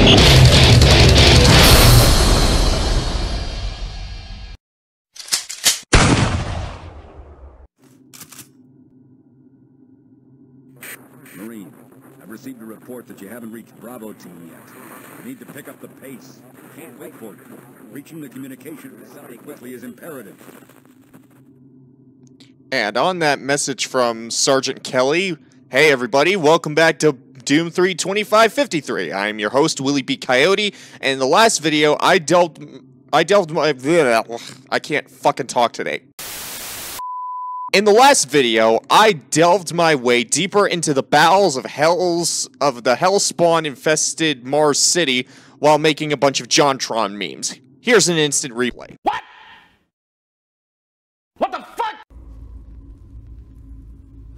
Marine, I've received a report that you haven't reached Bravo Team yet. You need to pick up the pace. Can't wait for it. Reaching the communication facility quickly is imperative. And on that message from Sergeant Kelly, hey everybody, welcome back to Doom 3 2553. I'm your host, Willie B. Coyote, and in the last video, I delved my... I can't fucking talk today. In the last video, I delved my way deeper into the bowels of the Hellspawn-infested Mars City while making a bunch of JonTron memes. Here's an instant replay. What? What the fuck?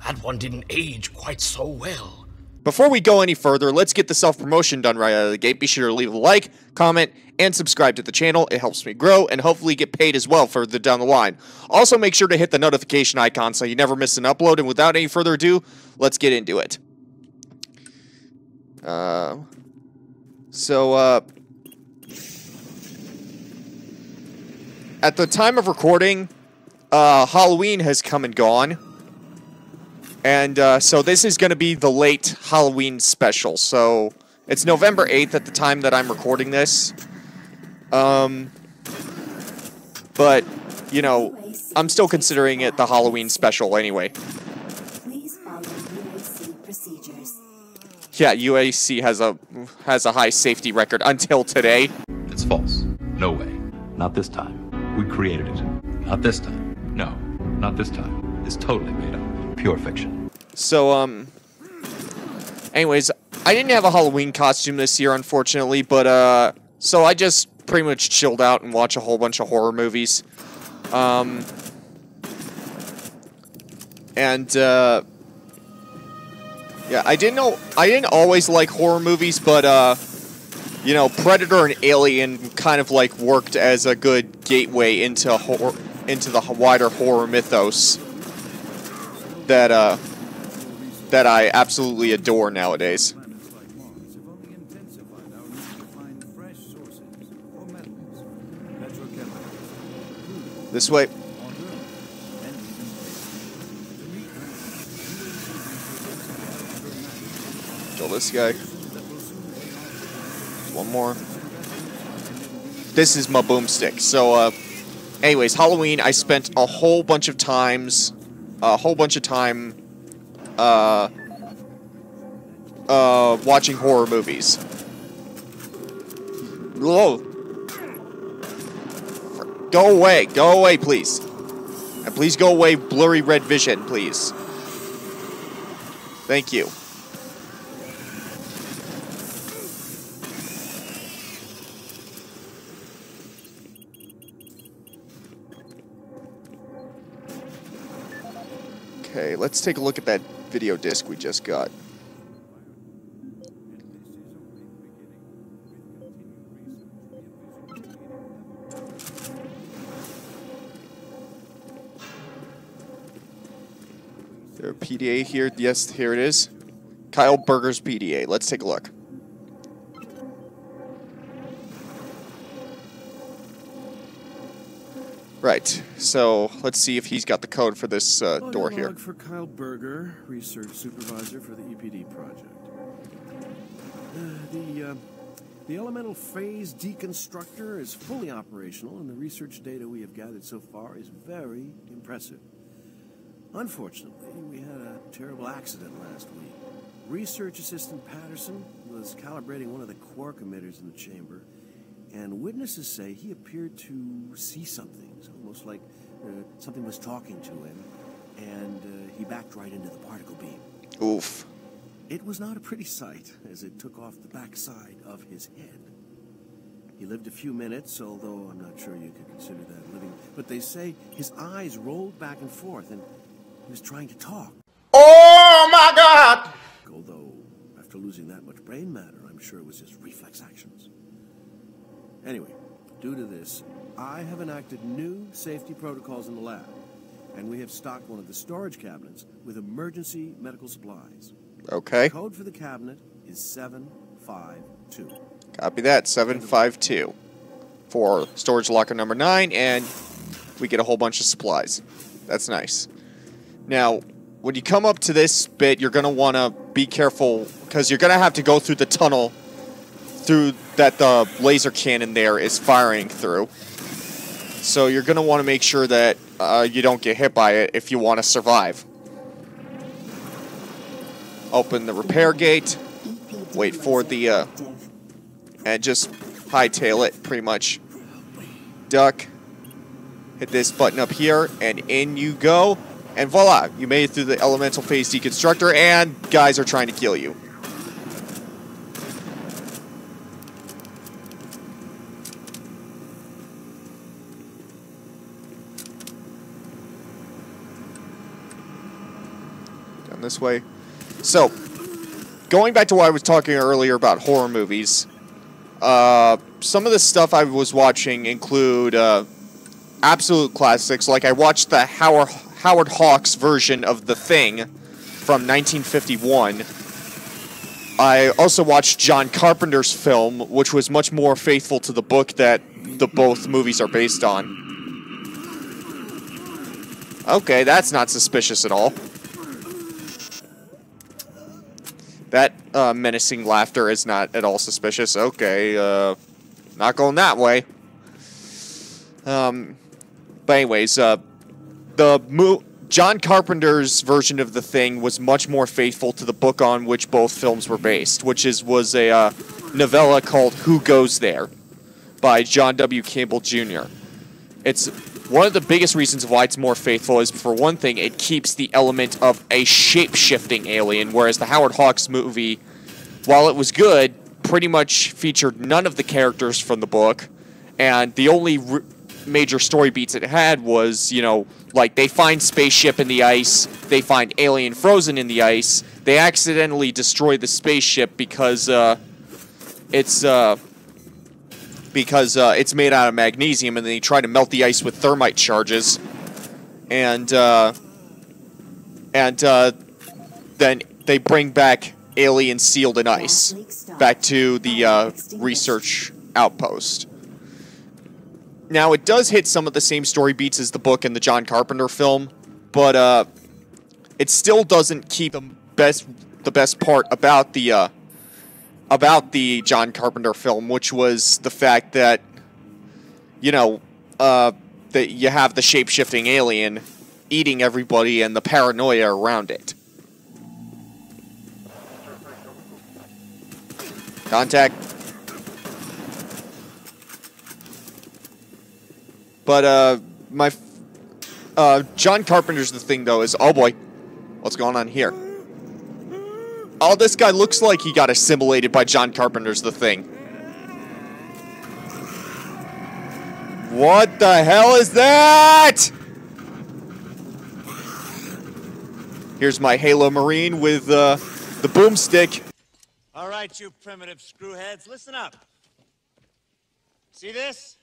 That one didn't age quite so well. Before we go any further, let's get the self-promotion done right out of the gate. Be sure to leave a like, comment, and subscribe to the channel. It helps me grow and hopefully get paid as well further down the line. Also, make sure to hit the notification icon so you never miss an upload. And without any further ado, let's get into it. At the time of recording, Halloween has come and gone. And, so this is going to be the late Halloween special. So, it's November 8th at the time that I'm recording this. But, you know, I'm still considering it the Halloween special anyway. Please follow UAC procedures. Yeah, UAC has a high safety record until today. It's false. No way. Not this time. We created it. Not this time. No, not this time. It's totally made up. Pure fiction. So, anyways, I didn't have a Halloween costume this year, unfortunately, but, so I just pretty much chilled out and watched a whole bunch of horror movies. Yeah, I didn't always like horror movies, but, you know, Predator and Alien kind of, like, worked as a good gateway into the wider horror mythos that I absolutely adore nowadays. This way. Kill this guy. One more. This is my boomstick. So, anyways, Halloween, I spent a whole bunch of time watching horror movies. Whoa. Go away, please. And please go away, blurry red vision, please. Thank you. Okay, let's take a look at that video disc we just got. There a PDA here? Yes, here it is. Kyle Berger's PDA. Let's take a look. Right, so let's see if he's got the code for this door here. For Kyle Berger, research supervisor for the EPD project. The elemental phase deconstructor is fully operational, and the research data we have gathered so far is very impressive. Unfortunately, we had a terrible accident last week. Research assistant Patterson was calibrating one of the quark emitters in the chamber, and witnesses say he appeared to see something. It's almost like something was talking to him, and he backed right into the particle beam. Oof. It was not a pretty sight, as it took off the backside of his head. He lived a few minutes, although I'm not sure you could consider that living. But they say his eyes rolled back and forth, and he was trying to talk. Oh my God! Although, after losing that much brain matter, I'm sure it was just reflex actions. Anyway, due to this, I have enacted new safety protocols in the lab, and we have stocked one of the storage cabinets with emergency medical supplies. Okay. The code for the cabinet is 752. Copy that, 752. For storage locker number 9, and we get a whole bunch of supplies. That's nice. Now, when you come up to this bit, you're going to want to be careful, because you're going to have to go through the tunnel through that the laser cannon there is firing through. So you're going to want to make sure that you don't get hit by it if you want to survive. Open the repair gate, wait for the, and just hightail it, pretty much. Duck, hit this button up here, and in you go, and voila, you made it through the elemental phase deconstructor, and guys are trying to kill you. Down this way. So, going back to what I was talking earlier about horror movies, some of the stuff I was watching include absolute classics. Like I watched the Howard Hawks version of The Thing from 1951. I also watched John Carpenter's film, which was much more faithful to the book that both movies are based on. Okay, that's not suspicious at all. That menacing laughter is not at all suspicious. Okay, not going that way. But anyways, John Carpenter's version of The Thing was much more faithful to the book on which both films were based, which was a novella called Who Goes There by John W. Campbell Jr. It's one of the biggest reasons why it's more faithful is, for one thing, it keeps the element of a shape-shifting alien, whereas the Howard Hawks movie, while it was good, pretty much featured none of the characters from the book, and the only major story beats it had was, you know, like they find spaceship in the ice, they find alien frozen in the ice, they accidentally destroy the spaceship because it's made out of magnesium, and then they try to melt the ice with thermite charges, and then they bring back aliens sealed in ice back to the research outpost. Now, it does hit some of the same story beats as the book and the John Carpenter film, but it still doesn't keep the best part about the John Carpenter film, which was the fact that, you know, that you have the shape-shifting alien eating everybody and the paranoia around it. Contact. But, John Carpenter's The Thing, though, is, oh boy, what's going on here? Oh, this guy looks like he got assimilated by John Carpenter's The Thing. What the hell is that? Here's my Halo Marine with the boomstick. All right, you primitive screwheads, listen up. See this?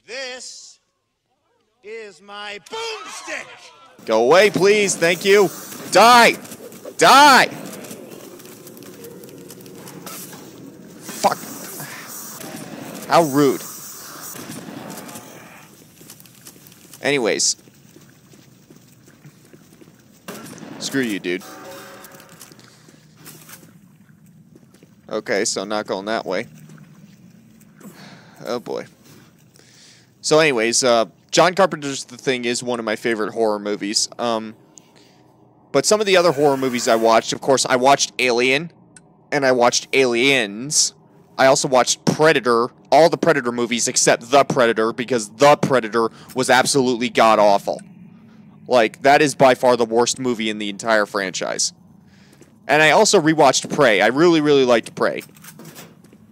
This is my boomstick. Go away, please. Thank you. Die! Die! Fuck. How rude. Anyways. Screw you, dude. Okay, so not going that way. Oh, boy. So anyways, John Carpenter's The Thing is one of my favorite horror movies. But some of the other horror movies I watched, of course, I watched Alien, and I watched Aliens. I also watched Predator, all the Predator movies except The Predator, because The Predator was absolutely god-awful. Like, that is by far the worst movie in the entire franchise. And I also rewatched Prey. I really, really liked Prey.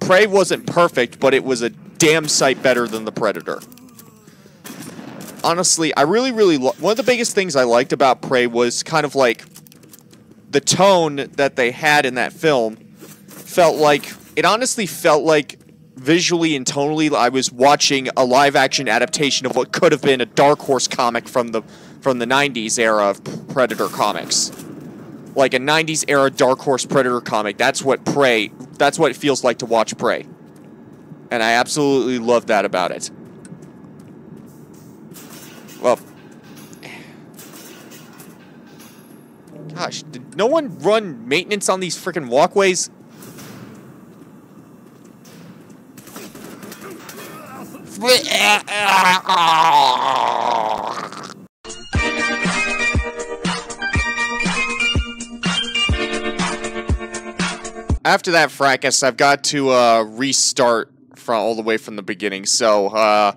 Prey wasn't perfect, but it was a damn sight better than The Predator. Honestly, I really, really... one of the biggest things I liked about Prey was kind of like the tone that they had in that film felt like... it honestly felt like visually and tonally I was watching a live-action adaptation of what could have been a Dark Horse comic from the 90s era of Predator comics. Like a 90s era Dark Horse Predator comic. That's what That's what it feels like to watch Prey. And I absolutely love that about it. Well, gosh, did no one run maintenance on these freaking walkways? After that fracas, I've got to restart from all the way from the beginning. So,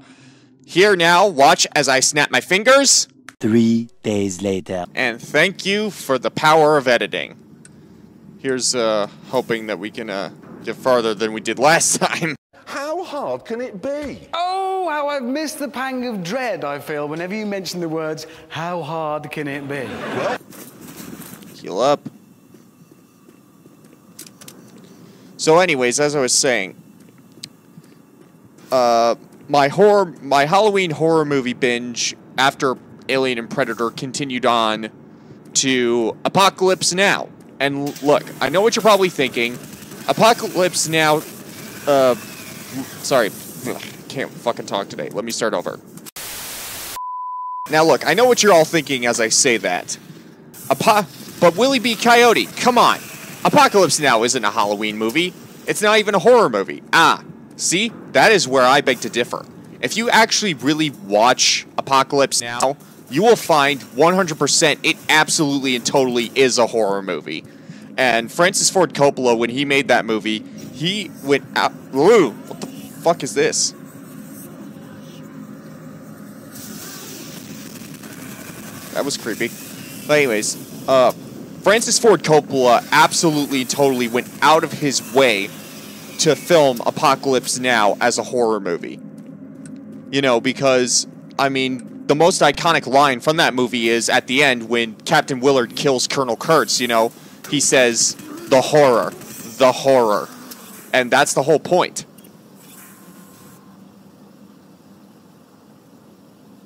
here now, watch as I snap my fingers. 3 days later. And thank you for the power of editing. Here's hoping that we can get farther than we did last time. How hard can it be? Oh, how I've missed the pang of dread I feel whenever you mention the words, how hard can it be? Well, heal up. So anyways, as I was saying, my Halloween horror movie binge after Alien and Predator continued on to Apocalypse Now. And look, I know what you're probably thinking. Apocalypse Now, sorry, can't fucking talk today. Let me start over. Now look, I know what you're all thinking as I say that. But Willie B. Coyote, come on. Apocalypse Now isn't a Halloween movie. It's not even a horror movie. Ah, see? That is where I beg to differ. If you actually really watch Apocalypse Now, you will find 100% it absolutely and totally is a horror movie. And Francis Ford Coppola, when he made that movie, he went out... Ooh, what the fuck is this? That was creepy. But anyways, Francis Ford Coppola absolutely and totally went out of his way to film Apocalypse Now as a horror movie. You know, because, I mean, the most iconic line from that movie is at the end when Captain Willard kills Colonel Kurtz, you know, he says, the horror, the horror. And that's the whole point.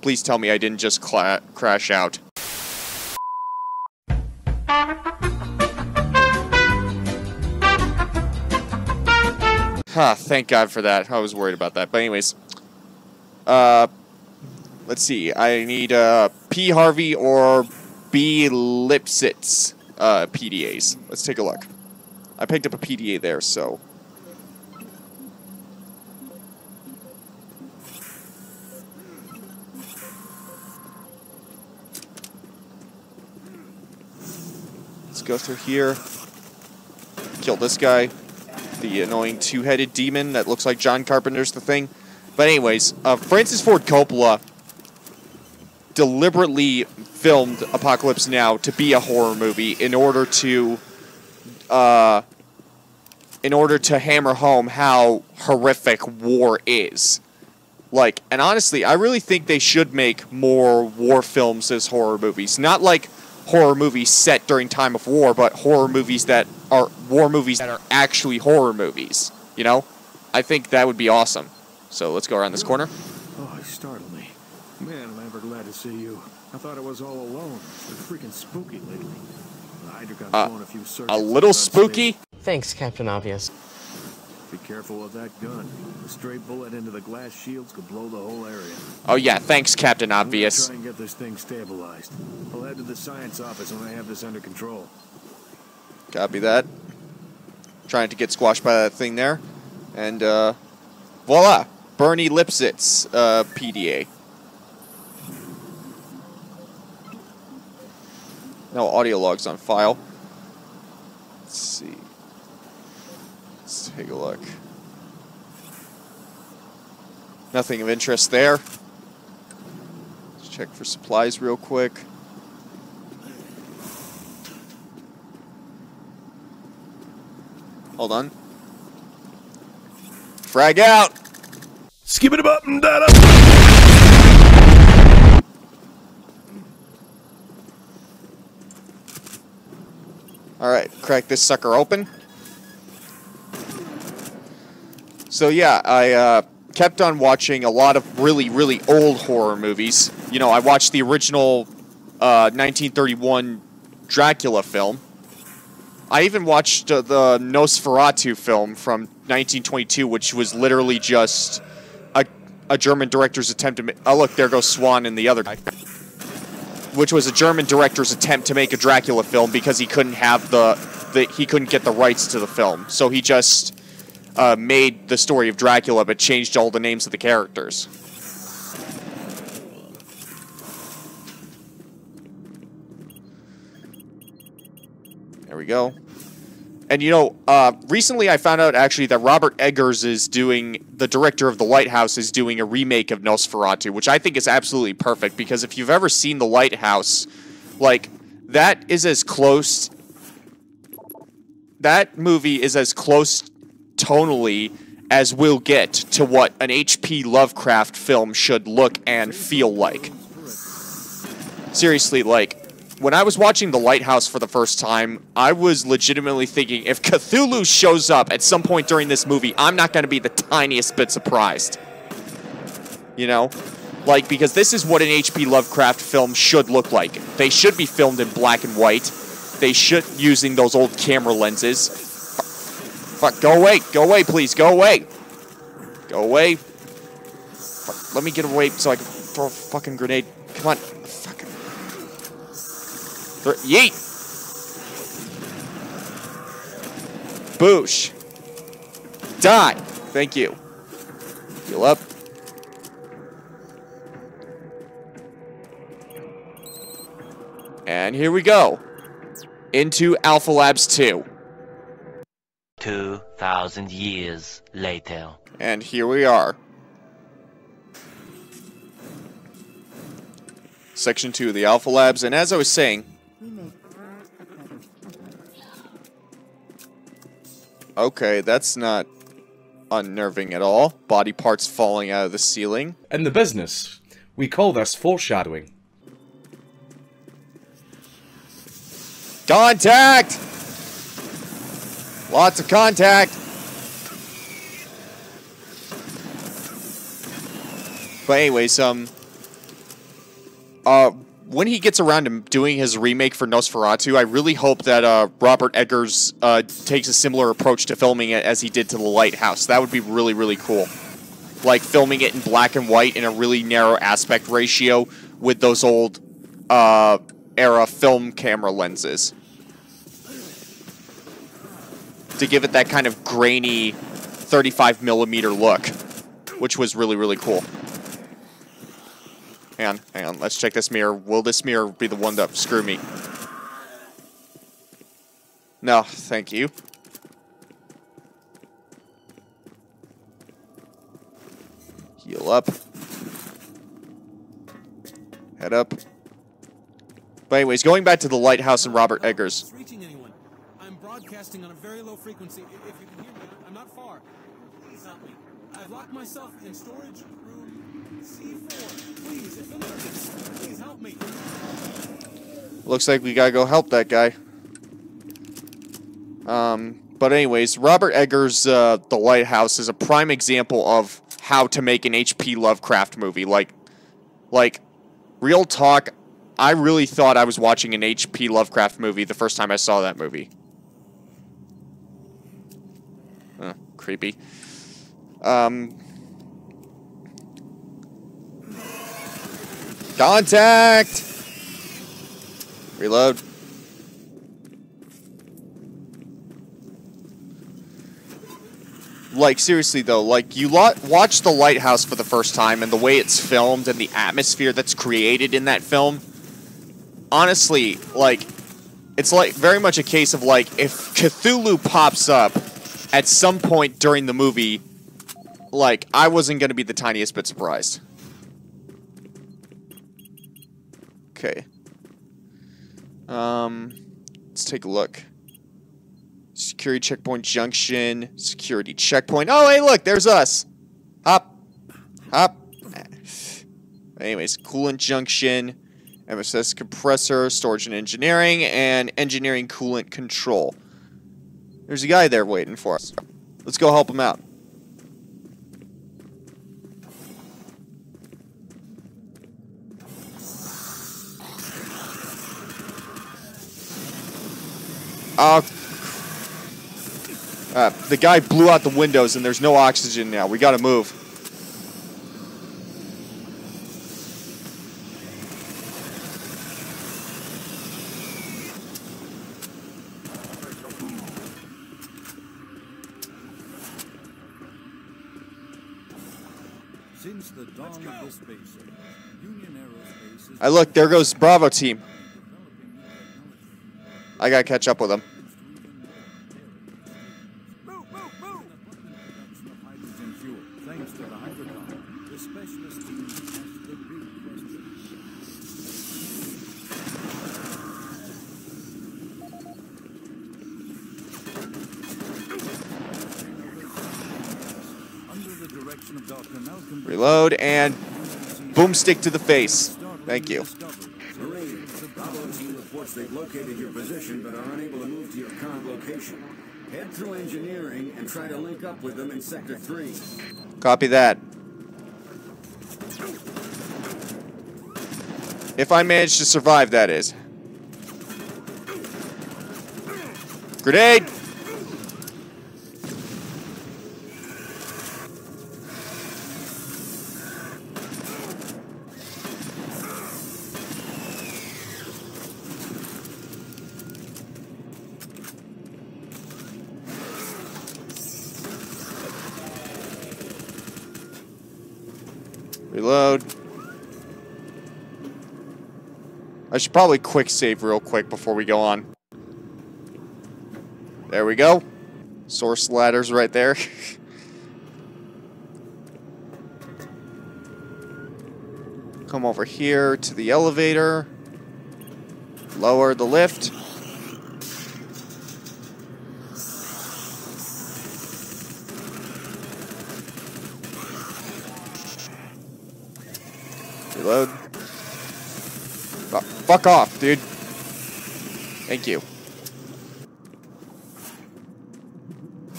Please tell me I didn't just crash out. Thank God for that. I was worried about that. But anyways, let's see. I need P. Harvey or B. Lipsitz PDAs. Let's take a look. I picked up a PDA there, so... Let's go through here. Kill this guy. The annoying two-headed demon that looks like John Carpenter's The Thing. But anyways, Francis Ford Coppola deliberately filmed Apocalypse Now to be a horror movie in order to hammer home how horrific war is. Like, and honestly, I really think they should make more war films as horror movies. Not like horror movies set during time of war, but horror movies that are war movies that are actually horror movies. You know? I think that would be awesome. So let's go around this corner. Oh, you startled me. Man, am I ever glad to see you. I thought I was all alone. It's been freaking spooky lately. The Hydra got blown a few circuits. A little spooky? Thanks, Captain Obvious. Be careful with that gun. A stray bullet into the glass shields could blow the whole area. Oh yeah, thanks, Captain Obvious. Try and get this thing stabilized. I'll head to the science office when I have this under control. Copy that. Trying to get squashed by that thing there. And, voila! Bernie Lipsitz, PDA. No audio logs on file. Let's see. Let's take a look. Nothing of interest there. Let's check for supplies real quick. Hold on. Frag out! Skip it up and down. Alright, crack this sucker open. So yeah, I kept on watching a lot of really, really old horror movies. You know, I watched the original 1931 Dracula film. I even watched the Nosferatu film from 1922, which was literally just a German director's attempt to make... Oh, look, there goes Swan and the other guy. Which was a German director's attempt to make a Dracula film because he couldn't have he couldn't get the rights to the film. So he just made the story of Dracula, but changed all the names of the characters. There we go. And, you know, recently I found out, actually, that Robert Eggers is doing... The director of The Lighthouse is doing a remake of Nosferatu, which I think is absolutely perfect, because if you've ever seen The Lighthouse, like, that is as close... That movie is as close tonally as we'll get to what an H.P. Lovecraft film should look and feel like. Seriously, like... When I was watching The Lighthouse for the first time, I was legitimately thinking, if Cthulhu shows up at some point during this movie, I'm not going to be the tiniest bit surprised. You know? Like, because this is what an H.P. Lovecraft film should look like. They should be filmed in black and white. They should, using those old camera lenses. Fuck, go away, please, go away. Go away. Fuck, let me get away so I can throw a fucking grenade. Come on. Fucking... Yeet! Boosh. Die! Thank you. Heal up. And here we go. Into Alpha Labs 2. 2,000 years later. And here we are. Section 2 of the Alpha Labs, and as I was saying... Okay, that's not unnerving at all. Body parts falling out of the ceiling. In the business, we call this foreshadowing. Contact! Lots of contact! But anyways, when he gets around to doing his remake for Nosferatu, I really hope that Robert Eggers takes a similar approach to filming it as he did to The Lighthouse. That would be really, really cool. Like, filming it in black and white in a really narrow aspect ratio with those old era film camera lenses. To give it that kind of grainy 35mm look, which was really, really cool. Hang on, let's check this mirror. Will this mirror be the one to screw me? No, thank you. Heal up. Head up. But anyways, going back to The Lighthouse and Robert Eggers. Reaching anyone. I'm broadcasting on a very low frequency. If you can hear me, I'm not far. Please help me. I've locked myself in storage room C4. Please, if anyone, please help me. Looks like we gotta go help that guy. But anyways, Robert Eggers' The Lighthouse is a prime example of how to make an H.P. Lovecraft movie. Like, real talk, I really thought I was watching an H.P. Lovecraft movie the first time I saw that movie. Creepy. Contact! Reload. Like, seriously though, like, you watch The Lighthouse for the first time and the way it's filmed and the atmosphere that's created in that film, honestly, like, it's like very much a case of, like, if Cthulhu pops up at some point during the movie, like, I wasn't going to be the tiniest bit surprised. Okay. Let's take a look. Security checkpoint junction. Security checkpoint. Oh, hey, look, there's us. Hop. Hop. Anyways, coolant junction. MSS compressor. Storage and engineering. And engineering coolant control. There's a guy there waiting for us. Let's go help him out. Oh, The guy blew out the windows and there's no oxygen now. We gotta move. Since the dawn of this base, Union Aerospace is... Hey, look, there goes Bravo team. I gotta catch up with them. hydrogen fuel, thanks to the hydrocon. The specialist team asks the big question. Under the direction of Dr. Malcolm... Reload and boomstick to the face. Thank you. Marines, Bravo team reports they've located your position but are unable to move to your current location. Head through engineering and try to link up with them in Sector 3. Copy that. If I manage to survive, that is. Grenade! Reload. I should probably quick save real quick before we go on. There we go. Source ladder's right there. Come over here to the elevator. Lower the lift. Reload. Oh, fuck off, dude. Thank you.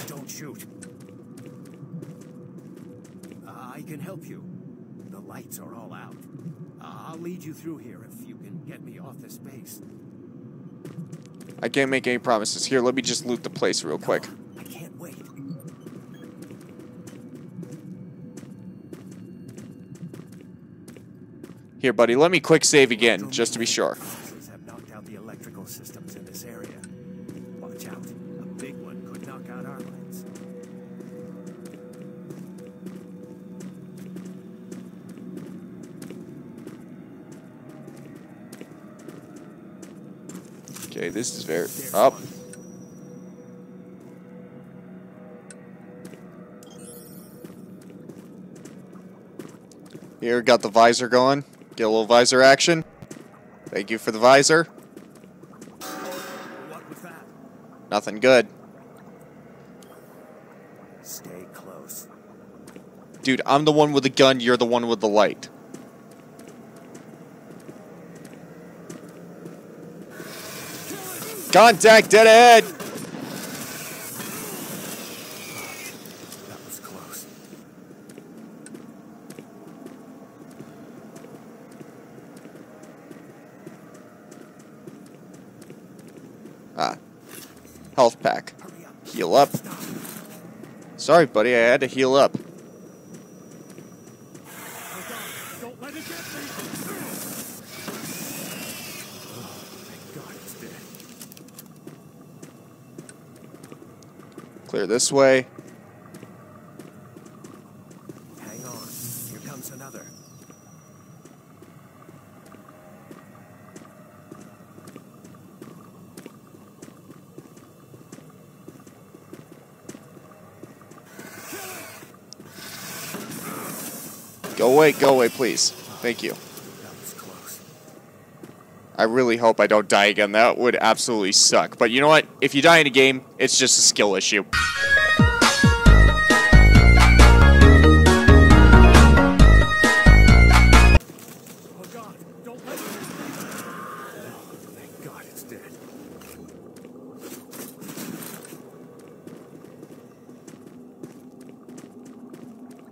Don't shoot. I can help you. The lights are all out. I'll lead you through here if you can get me off this base. I can't make any promises. Here, let me just loot the place real quick. I can't wait. Here, buddy, let me quick save again, just to be sure. Have knocked out the electrical systems in this area. Watch out. A big one could knock out our lights. Okay, this is very... Up. Here, got the visor going. Get a little visor action. Thank you for the visor. What was that? Nothing good. Stay close. Dude, I'm the one with the gun, you're the one with the light. Contact dead ahead! That was close. Ah. Health pack. Heal up. Sorry, buddy, I had to heal up. Don't let it get me! Thank God it's dead. Clear this way. Hang on. Here comes another. Go away, please. Thank you. That was close. I really hope I don't die again. That would absolutely suck. But you know what? If you die in a game, it's just a skill issue. Oh God! Don't let it. Thank God it's dead.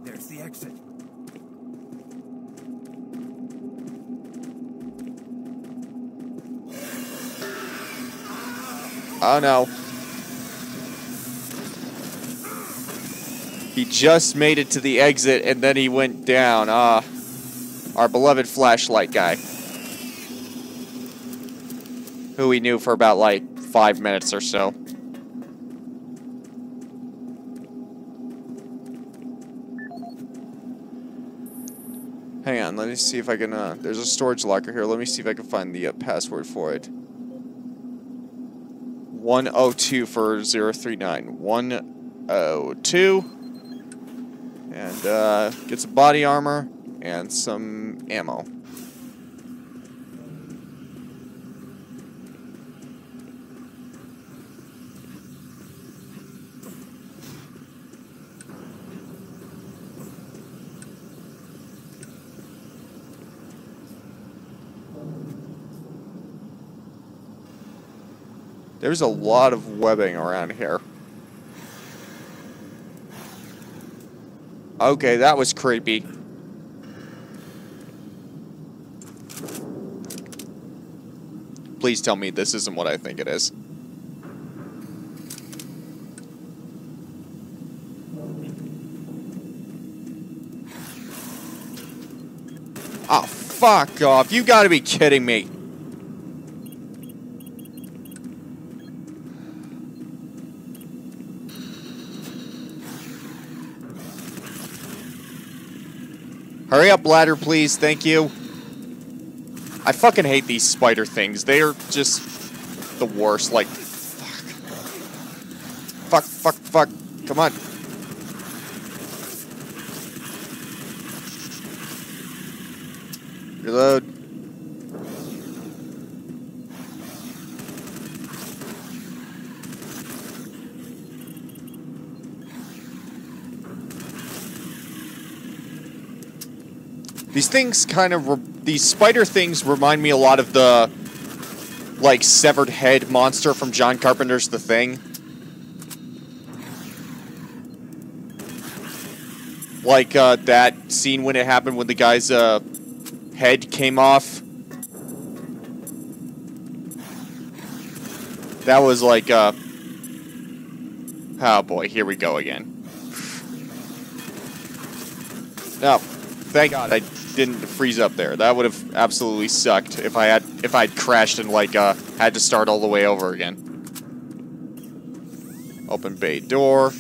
There's the exit. Oh no. He just made it to the exit, and then he went down. Our beloved flashlight guy. Who we knew for about, like, 5 minutes or so. Hang on, let me see if I can, there's a storage locker here. Let me see if I can find the password for it. 102 for 039. 102. And, get some body armor and some ammo. There's a lot of webbing around here. Okay, that was creepy. Please tell me this isn't what I think it is. Oh, fuck off. You gotta be kidding me. Hurry up, ladder, please. Thank you. I fucking hate these spider things. They are just the worst. Like, fuck. Fuck. Come on. Reload. These things kind of, these spider things remind me a lot of the, like, severed head monster from John Carpenter's The Thing. Like, that scene when it happened when the guy's, head came off. That was like, oh boy, here we go again. No, thank God I didn't freeze up there. That would have absolutely sucked if I'd crashed and like had to start all the way over again. Open bay door.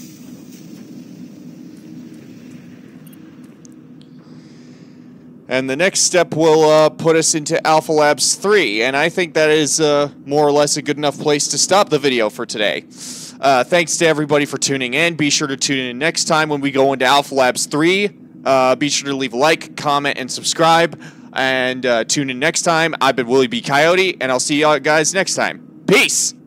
And the next step will put us into Alpha Labs 3, and I think that is more or less a good enough place to stop the video for today. Thanks to everybody for tuning in. Be sure to tune in next time when we go into Alpha Labs 3. Be sure to leave a like, comment, and subscribe. And tune in next time. I've been Willie B. Coyote, and I'll see you guys next time. Peace!